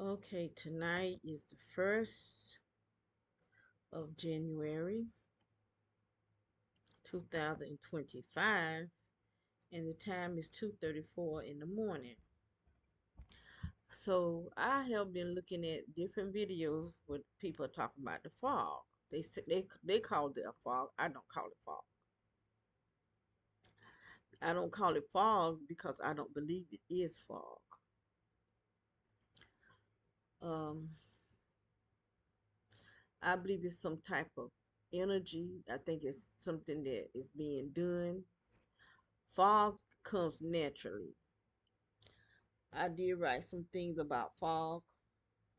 Okay, tonight is the 1st of January 2025, and the time is 2:34 in the morning. So I have been looking at different videos where people are talking about the fog. They call it a fog. I don't call it fog. I don't call it fog because I don't believe it is fog. Um, I believe it's some type of energy. I think it's something that is being done. Fog comes naturally. I did write some things about fog.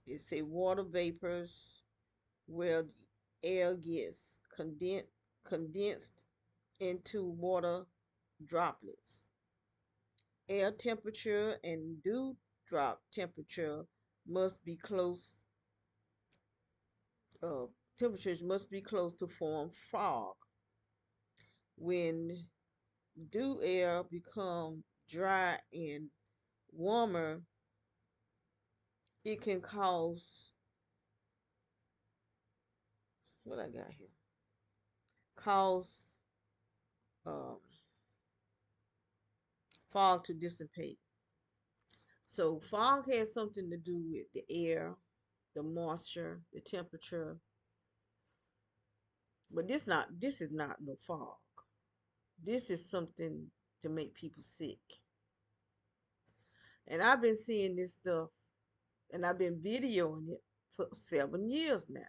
It say water vapors where the air gets condensed into water droplets. Air temperature and dew drop temperature must be close. Uh, Temperatures must be close to form fog. When dew air become dry and warmer, it can cause what I got here. Cause um, fog to dissipate. So fog has something to do with the air, the moisture, the temperature, but this is not no fog. This is something to make people sick. And I've been seeing this stuff and I've been videoing it for 7 years now.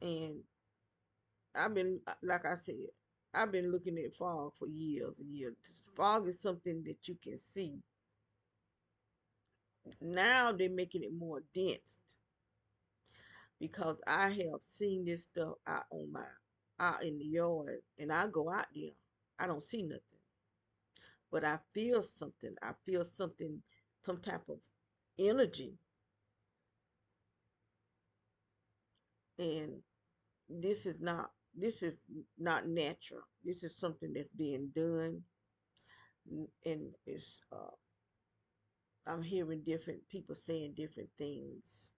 And like I said, I've been looking at fog for years and years. Fog is something that you can see. Now they're making it more dense because I have seen this stuff out in the yard, and I go out there. I don't see nothing, but I feel something. I feel something, some type of energy, and this is not natural. This is something that's being done, and it's I'm hearing different people saying different things,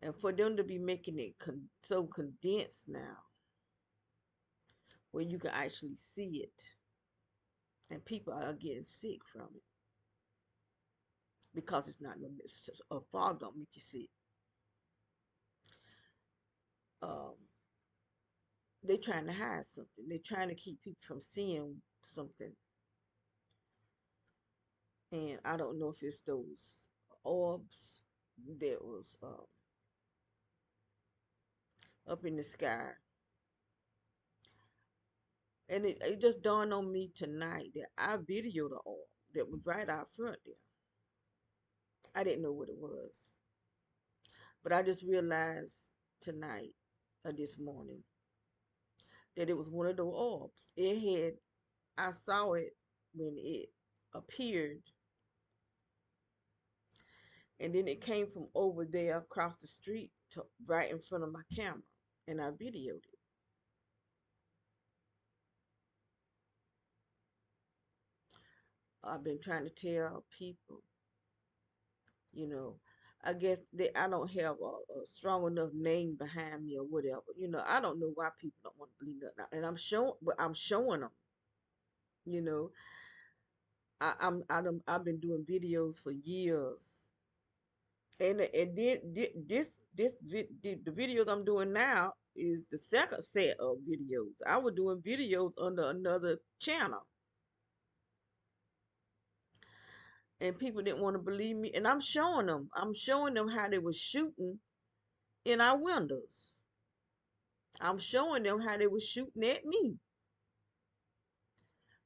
and for them to be making it so condensed now, where you can actually see it, and people are getting sick from it because it's not no a fog don't make you sick. Um, they're trying to hide something. They're trying to keep people from seeing something, and I don't know if it's those orbs that was up in the sky. And it just dawned on me tonight that I videoed the orb that was right out front there. I didn't know what it was, but I just realized tonight or this morning that it was one of the orbs. I saw it when it appeared, and then it came from over there across the street to right in front of my camera, and I videoed it. I've been trying to tell people, you know, I guess that I don't have a strong enough name behind me or whatever. I don't know why people don't want to believe nothing, and I'm showing them. You know, I've been doing videos for years, and then the videos I'm doing now is the second set of videos. I was doing videos under another channel, and people didn't want to believe me, and I'm showing them how they were shooting in our windows. I'm showing them how they were shooting at me,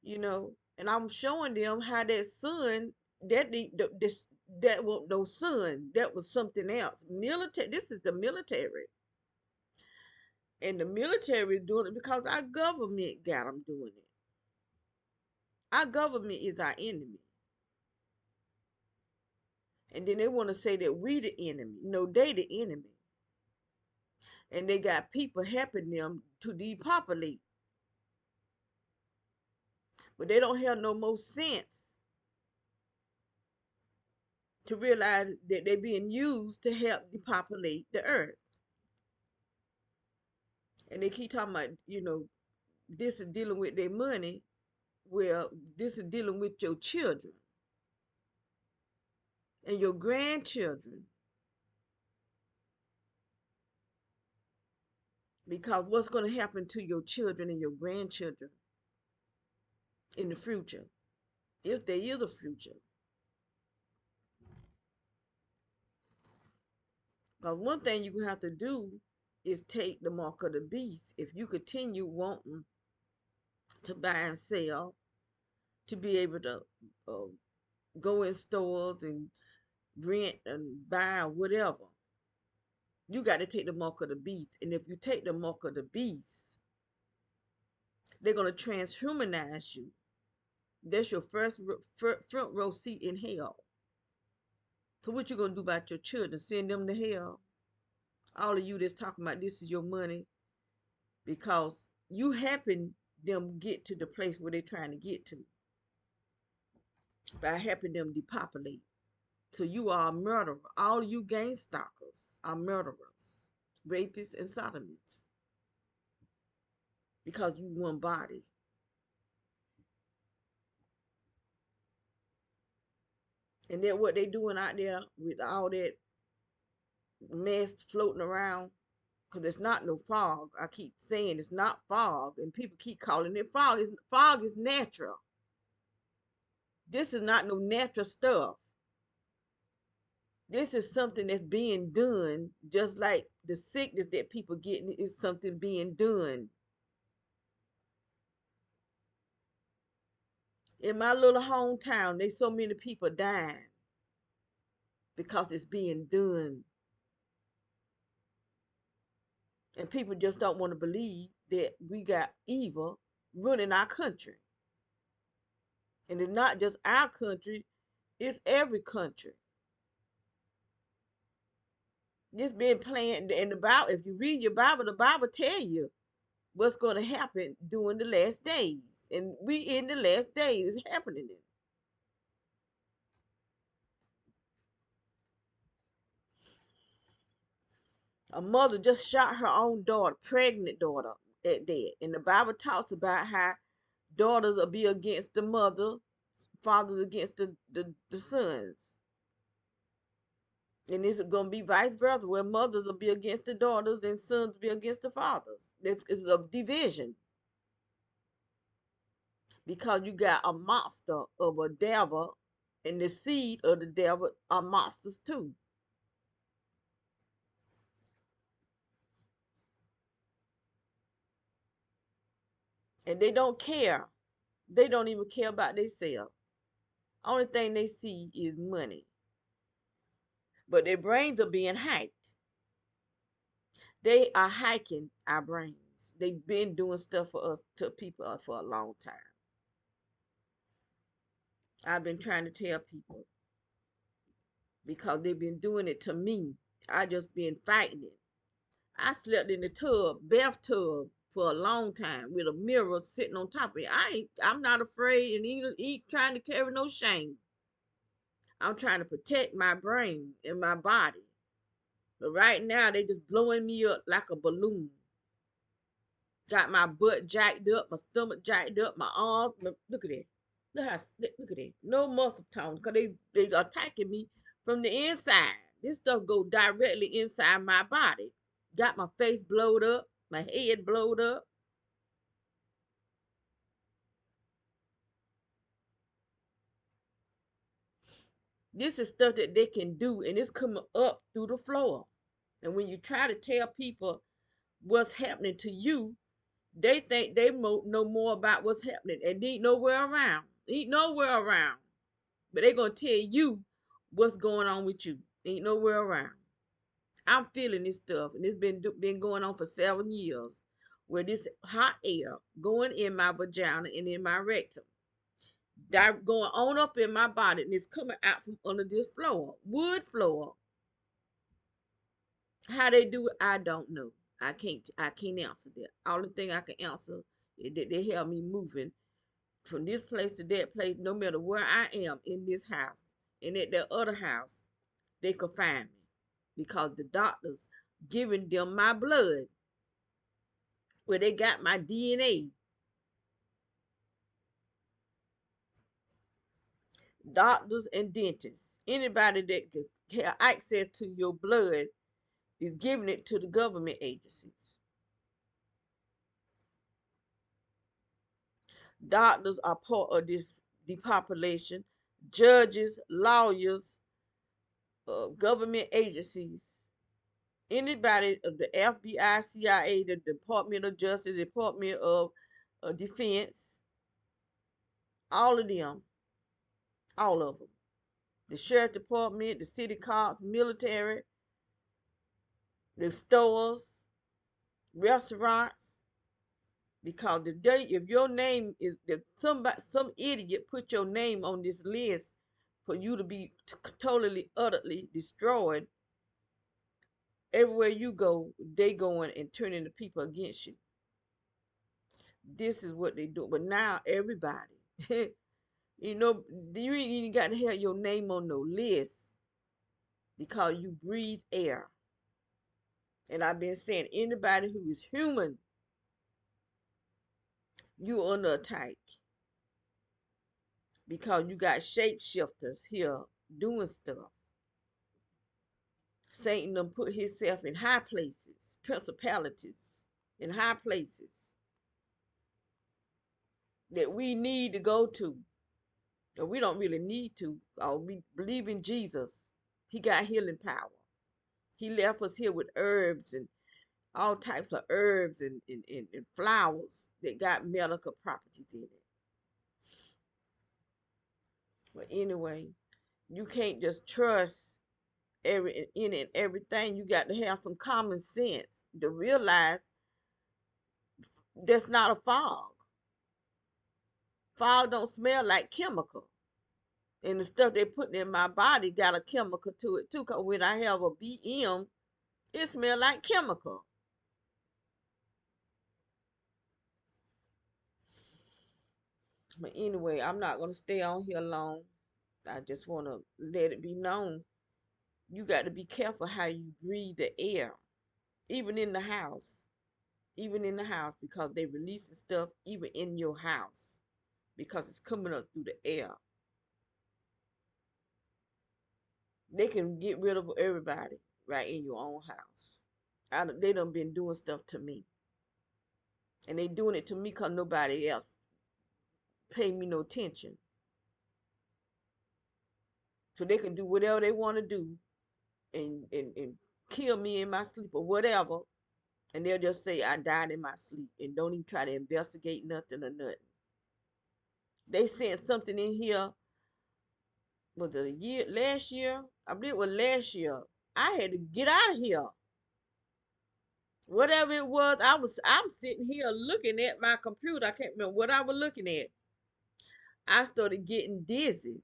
and I'm showing them how that sun, that was no sun, that was something else. Military, this is the military, and the military is doing it because our government got them doing it. Our government is our enemy, and then they want to say that we the enemy. No, they the enemy, and they got people helping them to depopulate, but they don't have no more sense. to realize that they're being used to help depopulate the earth. And they keep talking about, this is dealing with their money. Well, this is dealing with your children and your grandchildren. Because what's going to happen to your children and your grandchildren in the future, if there is a future? Because one thing you're going to have to do is take the mark of the beast. If you continue wanting to buy and sell, to be able to uh, go in stores and rent and buy whatever, you got to take the mark of the beast. And if you take the mark of the beast, they're going to transhumanize you. That's your front row seat in hell. So what you going to do about your children? Send them to hell? All of you that's talking about this is your money, because you helping them get to the place where they're trying to get to by helping them depopulate. So you are a murderer. All you gang stalkers are murderers, rapists, and sodomites, because you one body. And then what they doing out there with all that mess floating around, because it's not no fog. I keep saying it's not fog, and people keep calling it fog. Fog is natural. This is not no natural stuff. This is something that's being done, just like the sickness that people getting is something being done. In my little hometown, there's so many people dying because it's being done. And people just don't want to believe that we got evil running our country. And it's not just our country, it's every country. It's been planned in the Bible. If you read your Bible, the Bible tell you what's going to happen during the last days. And we in the last days, it's happening. A mother just shot her own daughter, pregnant daughter, at that. And the Bible talks about how daughters will be against the mother, fathers against the sons. And it's going to be vice versa, where mothers will be against the daughters and sons will be against the fathers. It's a division. Because you got a monster of a devil, and the seed of the devil are monsters too. And they don't care. They don't even care about themselves. Only thing they see is money. But their brains are being hacked. They are hacking our brains. They've been doing stuff for us, to people, for a long time. I've been trying to tell people, because they've been doing it to me. I just been fighting it. I slept in the bathtub for a long time with a mirror sitting on top of it. I'm not afraid and ain't trying to carry no shame. I'm trying to protect my brain and my body. But right now they just blowing me up like a balloon. Got my butt jacked up, my stomach jacked up, my arms. Look at that. Look at that. No muscle tone, because they attacking me from the inside. This stuff go directly inside my body. Got my face blowed up, my head blowed up. This is stuff that they can do, and it's coming up through the floor. And when you try to tell people what's happening to you, they think they know more about what's happening, and ain't nowhere around. Ain't nowhere around. But they gonna tell you what's going on with you. Ain't nowhere around. I'm feeling this stuff, and it's been going on for 7 years, where this hot air going in my vagina and in my rectum, going on up in my body, and it's coming out from under this floor, wood floor. How they do it, I don't know. I can't answer that. Only thing I can answer is that they have me moving from this place to that place, no matter where I am in this house and at the other house. they could find me because the doctors giving them my blood where they got my DNA. Doctors and dentists, anybody that can have access to your blood is giving it to the government agencies. Doctors are part of this depopulation. Judges, lawyers, government agencies, anybody of the FBI, CIA, the Department of Justice, Department of Defense, all of them, all of them. The sheriff department, the city cops, military, the stores, restaurants. Because the day if your name is if somebody some idiot put your name on this list for you to be totally utterly destroyed, everywhere you go, they going and turning the people against you. This is what they do. But now everybody, you know, you ain't even got to have your name on no list because you breathe air. And I've been saying anybody who is human, you under attack because you got shapeshifters here doing stuff. Satan done put himself in high places, principalities in high places that we need to go to. Or we don't really need to. We believe in Jesus. He got healing power. He left us here with herbs and all types of herbs and flowers that got medical properties in it. But anyway, you can't just trust in and everything. You got to have some common sense to realize that's not a fog. Fog don't smell like chemical. And the stuff they putting in my body got a chemical to it too. Cause when I have a BM, it smell like chemical. But anyway, I'm not gonna stay on here long. I just wanna let it be known. You got to be careful how you breathe the air. Even in the house. Even in the house because they releasing stuff even in your house. Because it's coming up through the air. They can get rid of everybody right in your own house. They done been doing stuff to me. And they doing it to me because nobody else pay me no attention. So they can do whatever they want to do and kill me in my sleep or whatever. And they'll just say I died in my sleep and don't even try to investigate nothing or nothing. They sent something in here, was it last year? I believe it was last year. I had to get out of here. Whatever it was, I'm sitting here looking at my computer. I can't remember what I was looking at. I started getting dizzy.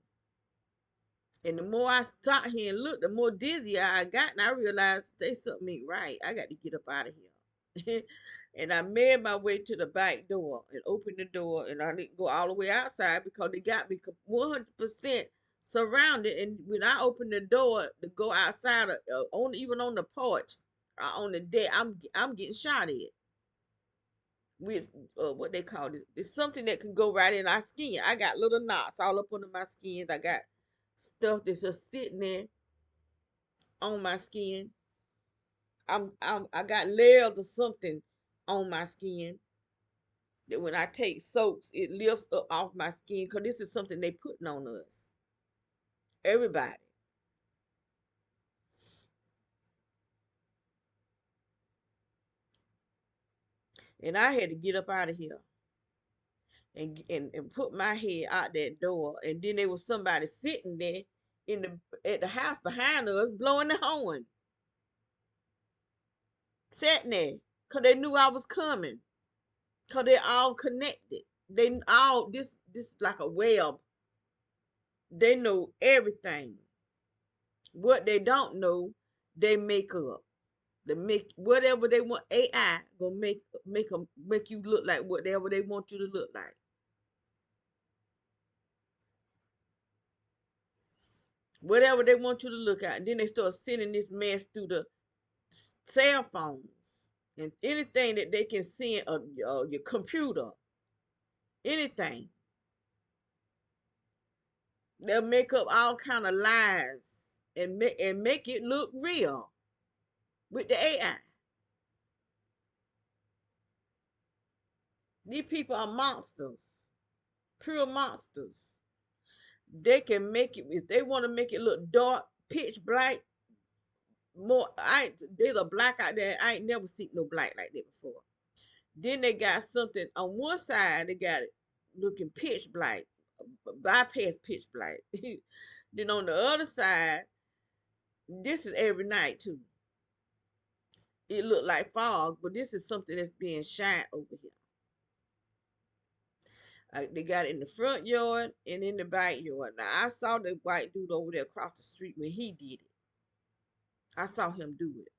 And the more I sat here and looked, the more dizzy I got, and I realized there's something ain't right. I got to get up out of here. And I made my way to the back door and opened the door, and I didn't go all the way outside because they got me 100% surrounded. And when I opened the door to go outside, even on the porch, on the deck, I'm getting shot at with what they call this. It's something that can go right in our skin. I got little knots all up under my skin. I got stuff that's just sitting there on my skin. I got layers of something on my skin that when I take soaps, it lifts up off my skin because this is something they putting on us. Everybody. And I had to get up out of here and put my head out that door. And then there was somebody sitting there in at the house behind us blowing the horn. Sitting there. Cause they knew I was coming. Cause they all connected. They all this is like a web. They know everything. What they don't know, they make up. They make whatever they want. AI gonna make you look like whatever they want you to look like. whatever they want you to look at. And then they start sending this mess through the cell phones and anything that they can send, your computer, anything. They'll make up all kind of lies and make it look real with the AI. These people are monsters, pure monsters. They can make it if they want to make it look dark, pitch black. More, there's a black out there. I ain't never seen no black like that before. Then they got something on one side. They got it looking pitch black, bypass pitch black. Then on the other side, this is every night too. It looked like fog, but this is something that's being shined over here. They got it in the front yard and in the backyard. Now I saw the white dude over there across the street when he did it. I saw him do it.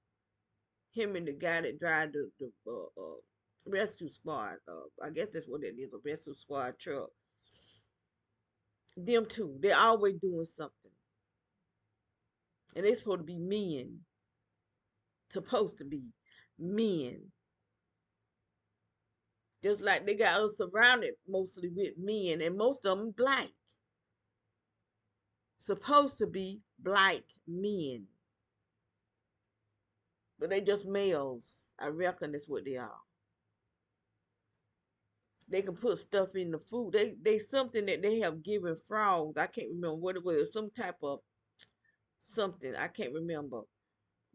Him and the guy that drive the rescue squad. I guess that's what it is, a rescue squad truck. Them two, they're always doing something, and they supposed to be men. Supposed to be men. Just like they got us surrounded mostly with men, and most of them black. Supposed to be black men, but they just males. I reckon that's what they are. They can put stuff in the food. They something that they have given frogs. I can't remember what it was. Some type of something. I can't remember.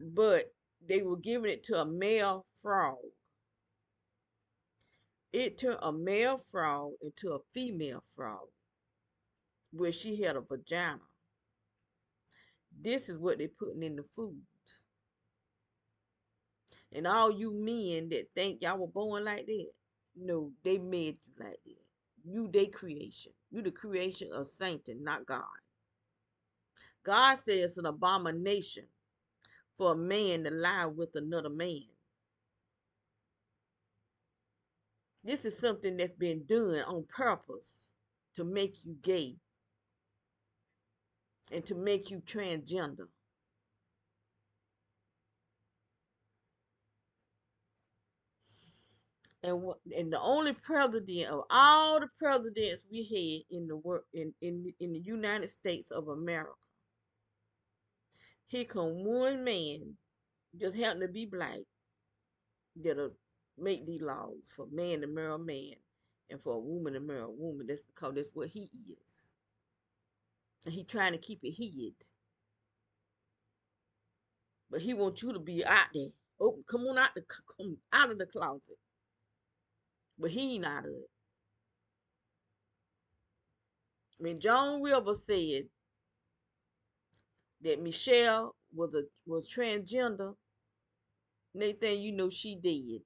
But they were giving it to a male frog. It turned a male frog into a female frog where she had a vagina. This is what they putting in the food. And all you men that think y'all were born like that, no, they made you like that. You they creation. You the creation of Satan, not God. God says it's an abomination for a man to lie with another man. This is something that's been done on purpose to make you gay and to make you transgender. And the only president of all the presidents we had in the world in the United States of America, here come one man just happen to be black that'll make these laws for man to marry a man and for a woman to marry a woman. That's because that's what he is. And he trying to keep it hid. But he wants you to be out there. Oh, come out of the closet. But he ain't out of it. When Joan Rivers said that Michelle was transgender, Nathan, you know she did.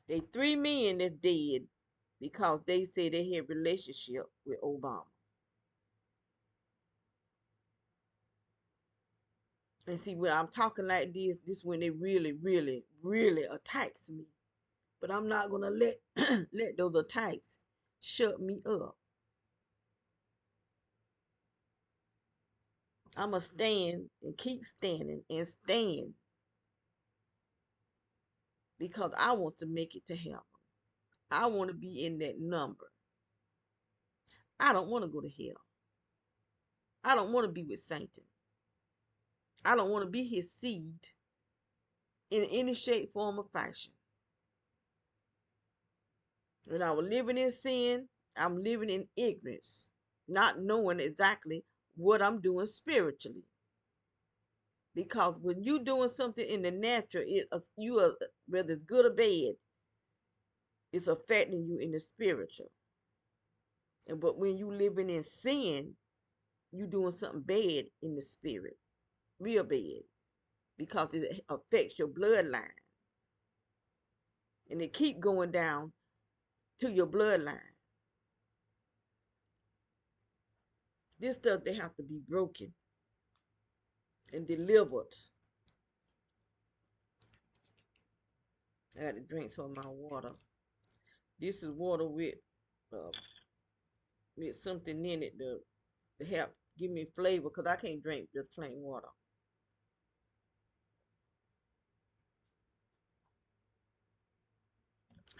They 3 men that's dead because they said they had relationship with Obama. And see, when I'm talking like this when they really, really, really attacks me. But I'm not gonna let let those attacks shut me up. I'ma stand and keep standing and stand because I want to make it to heaven. I want to be in that number. I don't want to go to hell. I don't want to be with Satan. I don't want to be his seed in any shape, form, or fashion. When I was living in sin, I'm living in ignorance, not knowing exactly what I'm doing spiritually. Because when you're doing something in the natural, you are, whether it's good or bad, it's affecting you in the spiritual. But when you living in sin, you doing something bad in the spirit, real bad, because it affects your bloodline, and it keep going down to your bloodline. This stuff they have to be broken and delivered. I got to drink some of my water. This is water with uh, with something in it to help give me flavor, because I can't drink just plain water.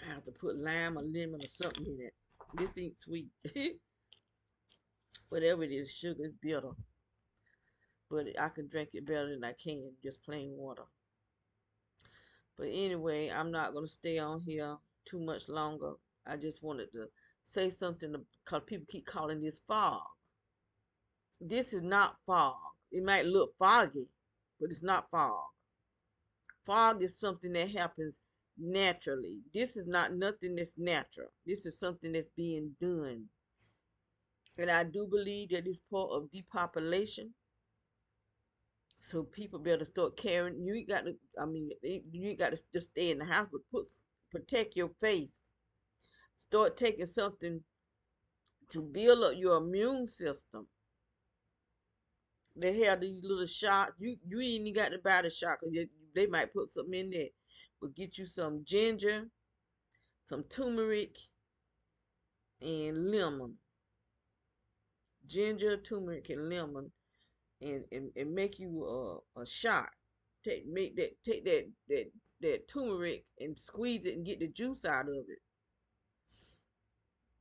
I have to put lime or lemon or something in it. This ain't sweet. Whatever it is, sugar is bitter. But I can drink it better than I can just plain water. But anyway, I'm not going to stay on here too much longer. I just wanted to say something because people keep calling this fog. This is not fog. It might look foggy, but it's not fog. Fog is something that happens naturally. This is not nothing that's natural. This is something that's being done. And I do believe that it's part of depopulation. So people better start caring. You ain't got to, I mean, you ain't got to just stay in the house, but protect your face. Start taking something to build up your immune system. They have these little shots. You ain't even got to buy the shot because they might put something in there. But get you some ginger, some turmeric, and lemon. Ginger, turmeric, and lemon, and make you a shot. Take that turmeric and squeeze it and get the juice out of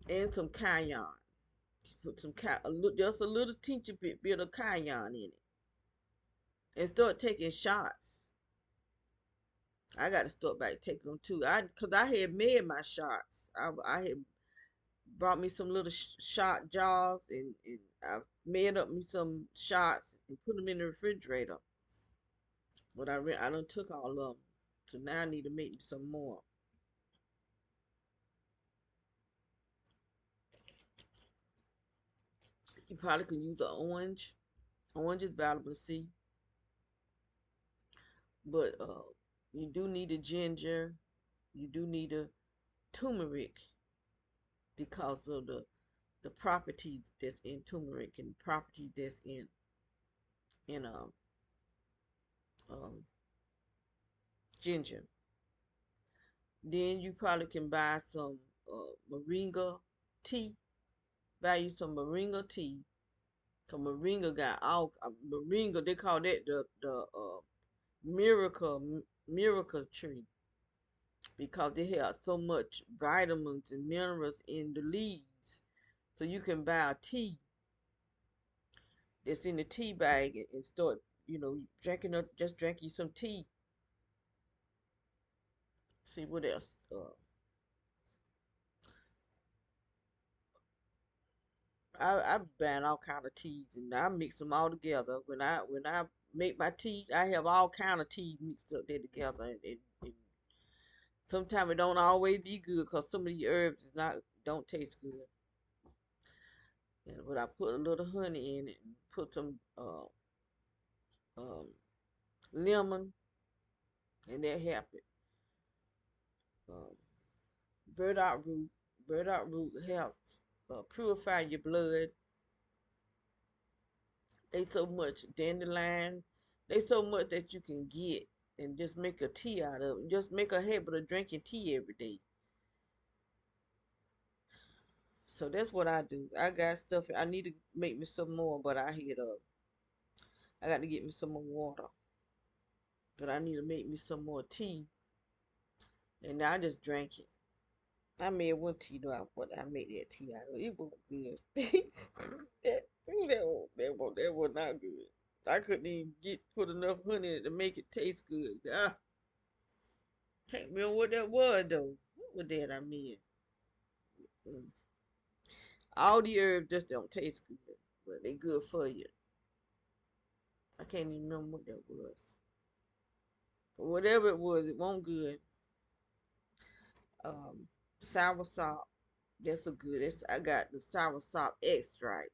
it, and some cayenne. Put some just a little teeny bit of cayenne in it, and start taking shots. I got to start back taking them too. Cause I had made my shots. I had brought me some little shot jars, and I made up me some shots and put them in the refrigerator. But I done took all of them, so now I need to make me some more. You probably could use an orange. Orange is valuable C, but you do need a ginger. You do need a turmeric because of the properties that's in turmeric and properties that's in um, ginger. Then you probably can buy some moringa tea. Buy you some moringa tea. Cause moringa got all moringa. They call that the miracle tree because they have so much vitamins and minerals in the leaves. So you can buy a tea that's in the tea bag and start, drinking up. Just drink you some tea. See what else? I buying all kind of teas and I mix them all together. When I make my tea, I have all kind of teas mixed up there together, and sometimes it don't always be good because some of the herbs is not don't taste good. But I put a little honey in it and put some um, lemon, and that happen. Um, burdock root, burdock root helps purify your blood. They so much dandelion. They so much that you can get and just make a tea out of it. Just make a habit of drinking tea every day. So that's what I do. I got stuff. I need to make me some more, but I got to get me some more water. But I need to make me some more tea, and I just drank it. I made one tea though. What I made that tea out of. It was good. That was not good. I couldn't even get put enough honey in it to make it taste good. Can't remember what that was though. What was that I made? Mm. All the herbs just don't taste good, but they good for you. I can't even remember what that was. But whatever it was, it wasn't good. Um, Sour salt. That's a good. I got the sour salt extract.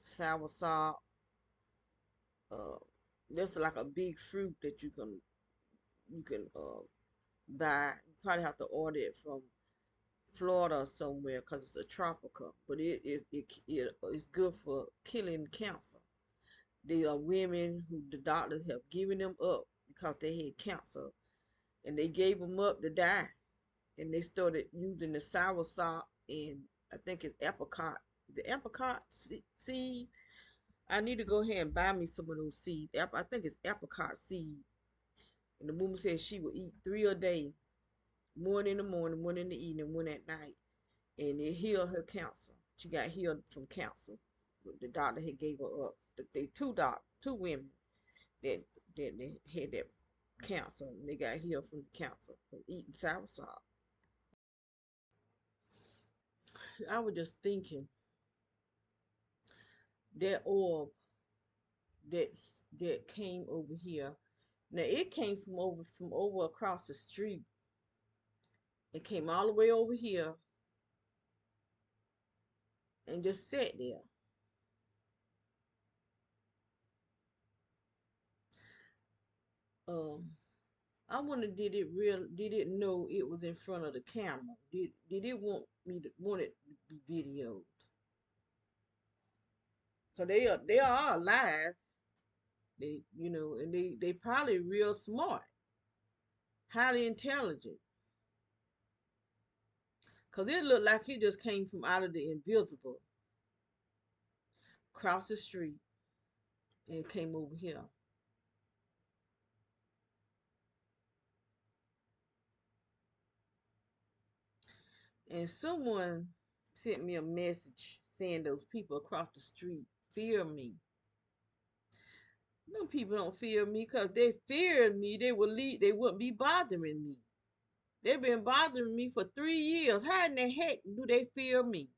Sour salt. Uh, that's like a big fruit that you can buy. You probably have to order it from Florida or somewhere because it's a tropical. But it's good for killing cancer. There are women who the doctors have given them up because they had cancer, and they gave them up to die. And they started using the sour salt and I think it's apricot. The apricot seed. I need to go ahead and buy me some of those seeds. I think it's apricot seed. And the woman said she would eat three a day, one in the morning, one in the evening, one at night, and it healed her cancer. She got healed from cancer. The doctor had gave her up. They two women that they had that cancer, and they got healed from the cancer from eating soursop. I was just thinking that oil that came over here. Now it came from over across the street. It came all the way over here and just sat there. Um, I wonder did it know it was in front of the camera? Did it want it to be videoed? Cause they are alive. And they probably real smart, highly intelligent. Cause it looked like it just came from out of the invisible, across the street, and came over here. And someone sent me a message saying those people across the street fear me. No, people don't fear me because they feared me. They would leave. They wouldn't be bothering me. They've been bothering me for 3 years. How in the heck do they fear me?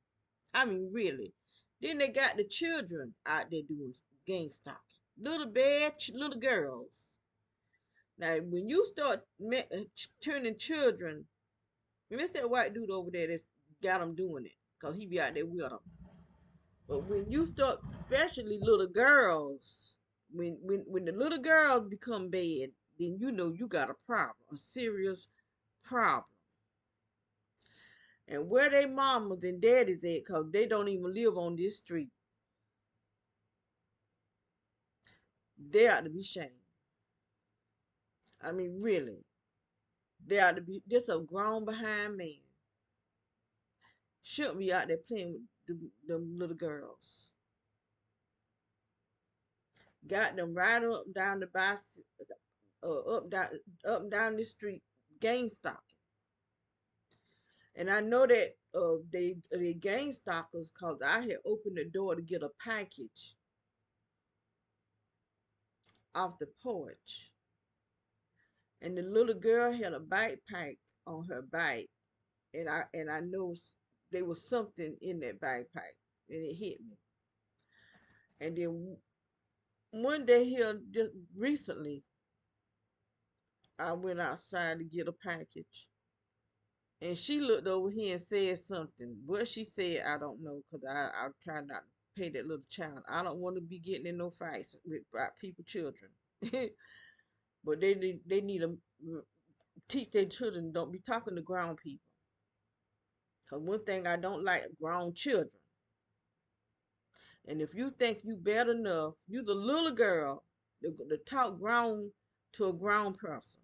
I mean, really. Then they got the children out there doing gang stalking. Little bad little girls. Now, when you start turning children, and it's that white dude over there that's got them doing it, because he be out there with them. But when you start, especially little girls, when the little girls become bad, then you know you got a problem, a serious problem. And where they mamas and daddies at, cause they don't even live on this street, they ought to be shamed. I mean, really, they ought to be. This a grown behind man shouldn't be out there playing with them little girls. Got them right up down the up down the street, gang stalking. And I know that they gang stalkers because I had opened the door to get a package off the porch, and the little girl had a backpack on her back, and I know there was something in that backpack, and it hit me. And then one day here, just recently, I went outside to get a package, and she looked over here and said something. What she said, I don't know, because I try not to pay that little child. I don't want to be getting in no fights with black people, children. But they need to teach their children don't be talking to grown people. Because one thing I don't like grown children. And if you think you better enough, you're the little girl to talk grown to a grown person.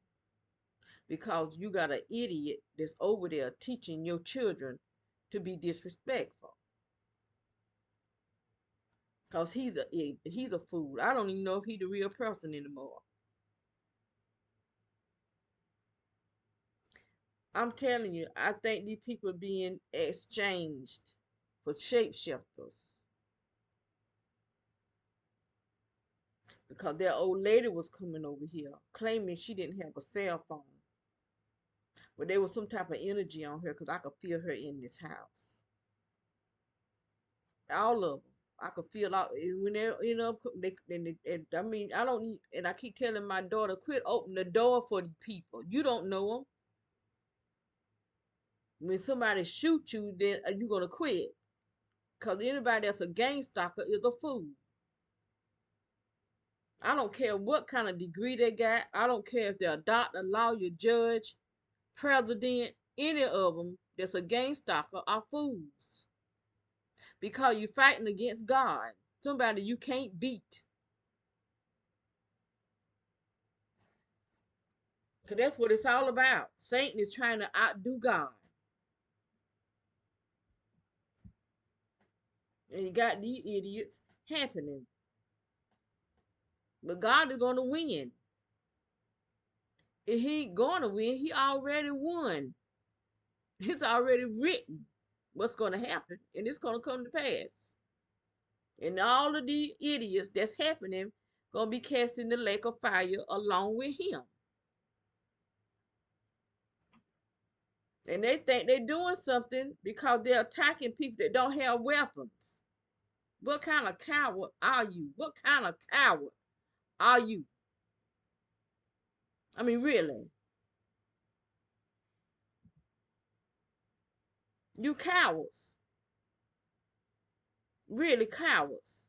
Because you got an idiot that's over there teaching your children to be disrespectful. Cause he's a fool. I don't even know if he's the real person anymore. I'm telling you, I think these people are being exchanged for shapeshifters. Because that old lady was coming over here claiming she didn't have a cell phone. But there was some type of energy on her because I could feel her in this house. All of them. I could feel out when I mean, I don't need, and I keep telling my daughter, quit opening the door for the people. You don't know them. When somebody shoot you, then you're gonna quit. Cause anybody that's a gang stalker is a fool. I don't care what kind of degree they got. I don't care if they're a doctor, lawyer, judge, president, any of them that's a gang stalker are fools. Because you're fighting against God, somebody you can't beat. Because that's what it's all about. Satan is trying to outdo God. And you got these idiots happening. But God is gonna win. If he ain't gonna win, he already won. It's already written what's gonna happen, and it's gonna come to pass. And all of the idiots that's happening gonna be cast in the lake of fire along with him. And they think they're doing something because they're attacking people that don't have weapons. What kind of coward are you? What kind of coward are you? I mean, really, you cowards, really cowards.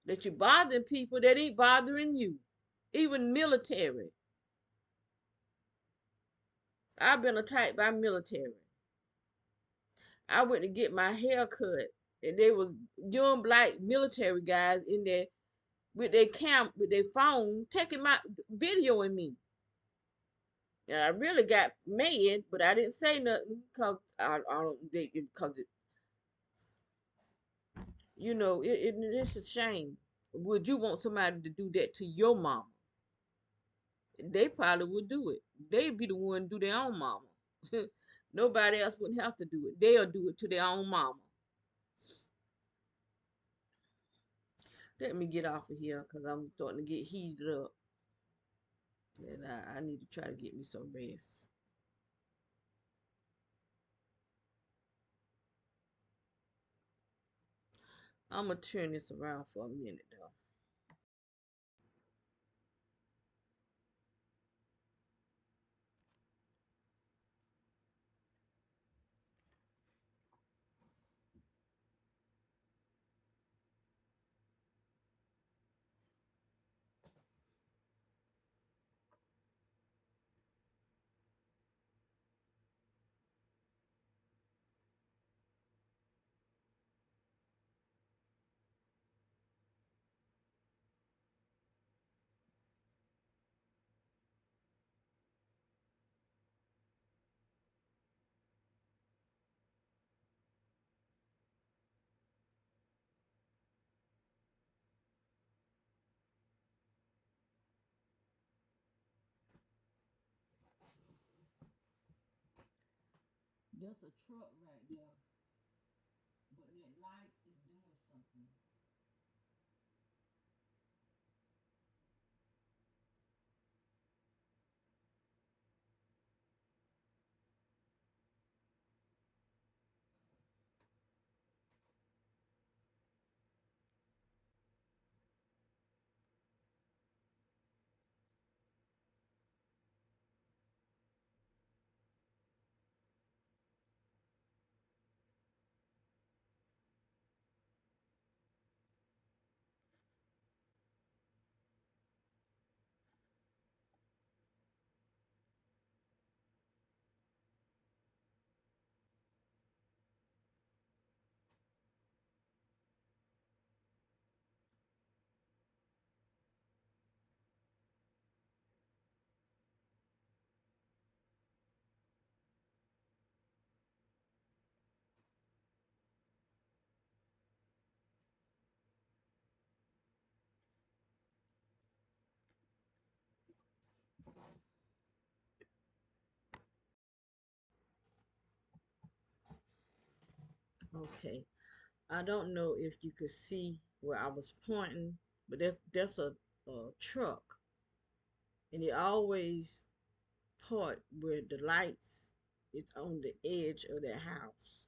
That you bothering people that ain't bothering you, even military. I've been attacked by military. I went to get my hair cut, and there was young black military guys in there with their phone, taking my videoing me. And I really got mad, but I didn't say nothing because I don't think because it's a shame. Would you want somebody to do that to your mama? They probably would do it. They'd be the one to do their own mama. Nobody else wouldn't have to do it. They'll do it to their own mama. Let me get off of here because I'm starting to get heated up. And I need to try to get me some rest. I'm going to turn this around for a minute, though. There's a truck right there, but that light is doing something. Okay. I don't know if you could see where I was pointing, but that's a truck, and it always part where the lights is on the edge of that house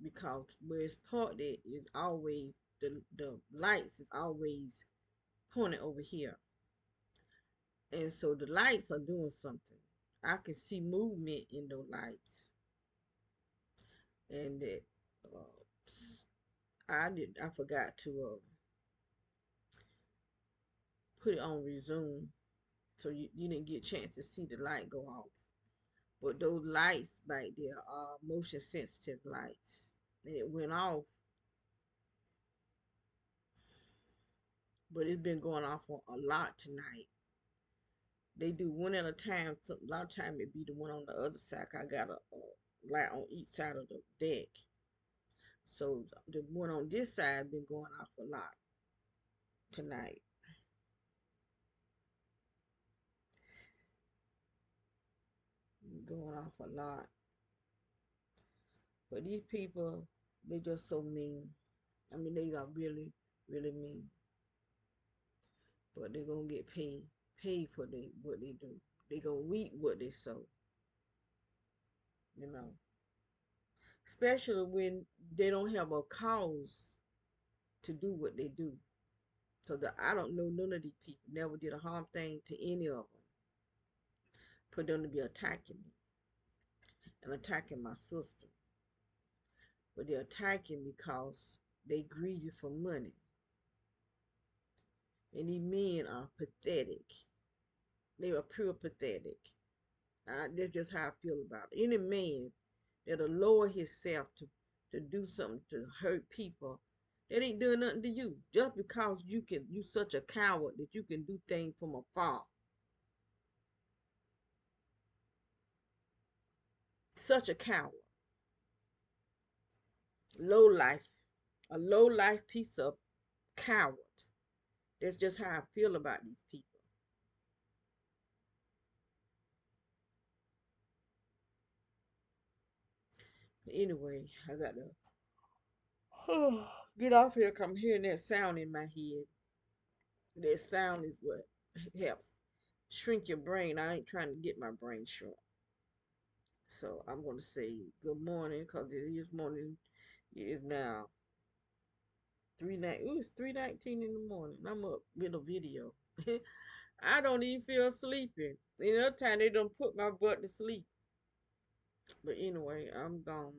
because where it's parked at is always the lights is always pointed over here, and so the lights are doing something. I can see movement in those lights, and that I forgot to put it on resume, so you didn't get a chance to see the light go off. But those lights back there are motion sensitive lights. And it went off, but it's been going off a lot tonight. They do one at a time. So a lot of time it be the one on the other side. I got a light on each side of the deck. So the one on this side been going off a lot tonight. Going off a lot. But these people, they just so mean. I mean, they are really, really mean. But they're gonna get paid for what they do. They gonna reap what they sow. You know, especially when they don't have a cause to do what they do. Cause I don't know none of these people. Never did a harm thing to any of them. For them to be attacking me and attacking my sister, but they're attacking because they greedy for money. And these men are pathetic. They are pure pathetic. That's just how I feel about it. Any man that'll lower himself to do something to hurt people, that ain't doing nothing to you. Just because you such a coward that you can do things from afar. Such a coward. Low life. A low life piece of coward. That's just how I feel about these people. But anyway, I got to get off here 'cause I'm hearing that sound in my head. That sound is what helps shrink your brain. I ain't trying to get my brain shrunk. So I'm going to say good morning because it is morning. It is now 3:19 in the morning. I'm up with a video. I don't even feel sleepy. You know, time they done put my butt to sleep. But anyway, I'm gone.